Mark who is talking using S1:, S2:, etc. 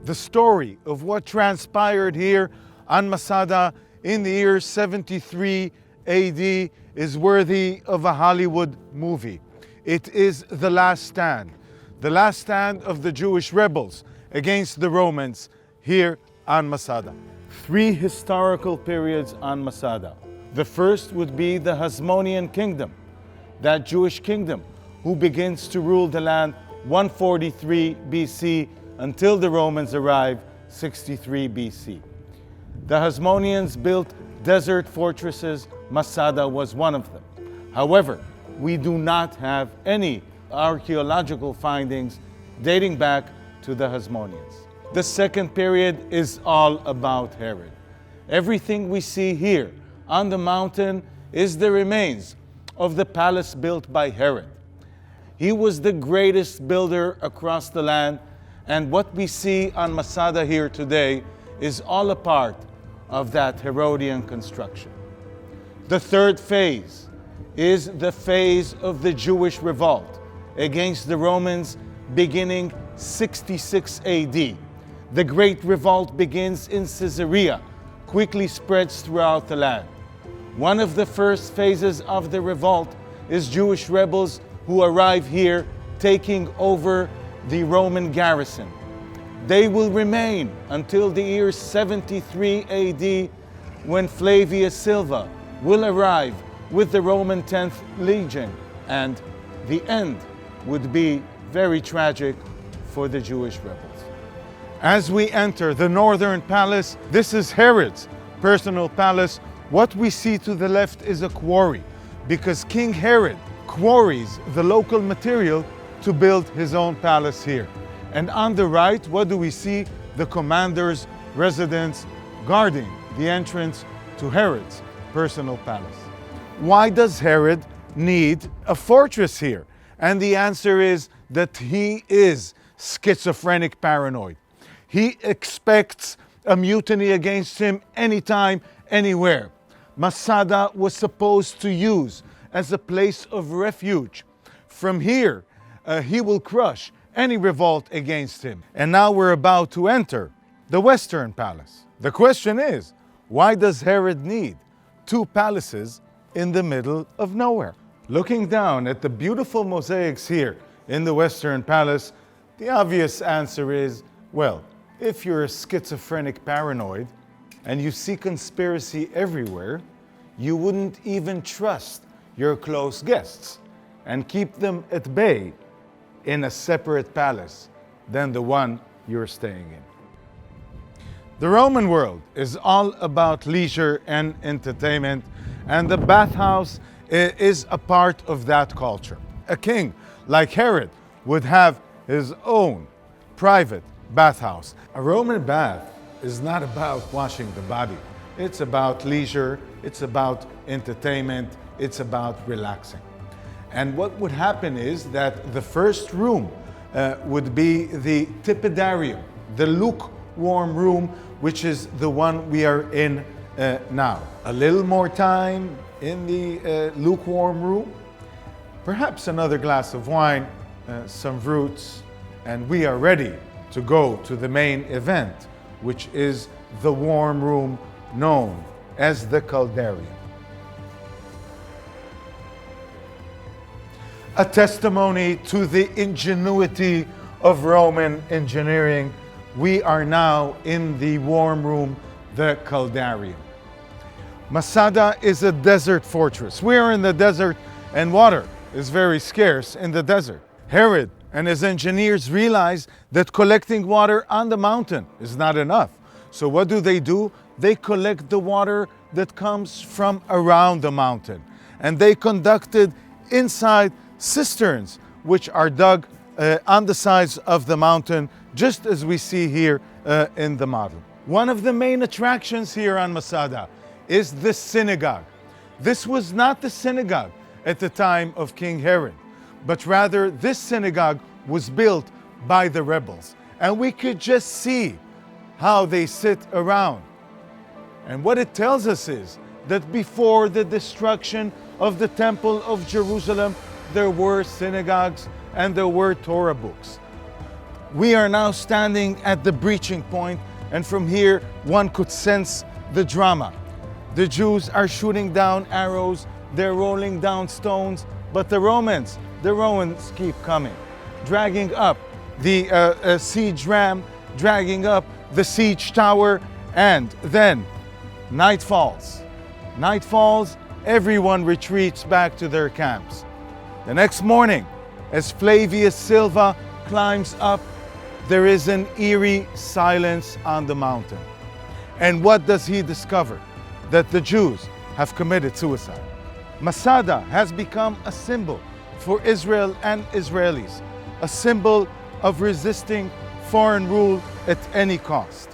S1: The story of what transpired here on Masada in the year 73 AD is worthy of a Hollywood movie. It is the last stand of the Jewish rebels against the Romans here on Masada. Three historical periods on Masada. The first would be the Hasmonean kingdom, that Jewish kingdom who begins to rule the land 143 BC until the Romans arrive 63 BC. The Hasmoneans built desert fortresses. Masada was one of them. However, we do not have any archaeological findings dating back to the Hasmoneans. The second period is all about Herod. Everything we see here on the mountain is the remains of the palace built by Herod. He was the greatest builder across the land, and what we see on Masada here today is all a part of that Herodian construction. The third phase is the phase of the Jewish revolt against the Romans beginning 66 AD. The Great Revolt begins in Sicarii, quickly spreads throughout the land. One of the first phases of the revolt is Jewish rebels who arrive here taking over the Roman garrison. They will remain until the year 73 AD when Flavius Silva will arrive with the Roman 10th Legion, and the end would be very tragic for the Jewish rebels. As we enter the northern palace, this is Herod's personal palace. What we see to the left is a quarry, because King Herod quarries the local material to build his own palace here. And on the right, what do we see? The commander's residence guarding the entrance to Herod's personal palace. Why does Herod need a fortress here? And the answer is that he is schizophrenic paranoid. He expects a mutiny against him anytime, anywhere. Masada was supposed to use as a place of refuge. From here, he will crush any revolt against him. And now we're about to enter the Western Palace. The question is, why does Herod need two palaces in the middle of nowhere? Looking down at the beautiful mosaics here in the Western Palace, the obvious answer is, well, if you're a schizophrenic paranoid and you see conspiracy everywhere, you wouldn't even trust your close guests and keep them at bay in a separate palace than the one you're staying in. The Roman world is all about leisure and entertainment, and the bathhouse is a part of that culture. A king like Herod would have his own private bathhouse. A Roman bath is not about washing the body. It's about leisure, it's about entertainment, it's about relaxing. And what would happen is that the first room would be the tepidarium, the lukewarm room, which is the one we are in now. A little more time in the lukewarm room, perhaps another glass of wine, some fruits, and we are ready to go to the main event, which is the warm room known as the caldarium. A testimony to the ingenuity of Roman engineering, we are now in the warm room, the caldarium. Masada is a desert fortress. We are in the desert and water is very scarce in the desert. Herod and his engineers realize that collecting water on the mountain is not enough. So what do? They collect the water that comes from around the mountain. And they conducted inside cisterns, which are dug on the sides of the mountain, just as we see here in the model. One of the main attractions here on Masada is the synagogue. This was not the synagogue at the time of King Herod, but rather this synagogue was built by the rebels. And we could just see how they sit around. And what it tells us is that before the destruction of the Temple of Jerusalem, there were synagogues and there were Torah books. We are now standing at the breaching point, and from here one could sense the drama. The Jews are shooting down arrows, they're rolling down stones, but the Romans keep coming, dragging up the siege ram, dragging up the siege tower, and then night falls. Night falls, everyone retreats back to their camps. The next morning, as Flavius Silva climbs up, there is an eerie silence on the mountain. And what does he discover? That the Jews have committed suicide. Masada has become a symbol for Israel and Israelis, a symbol of resisting foreign rule at any cost.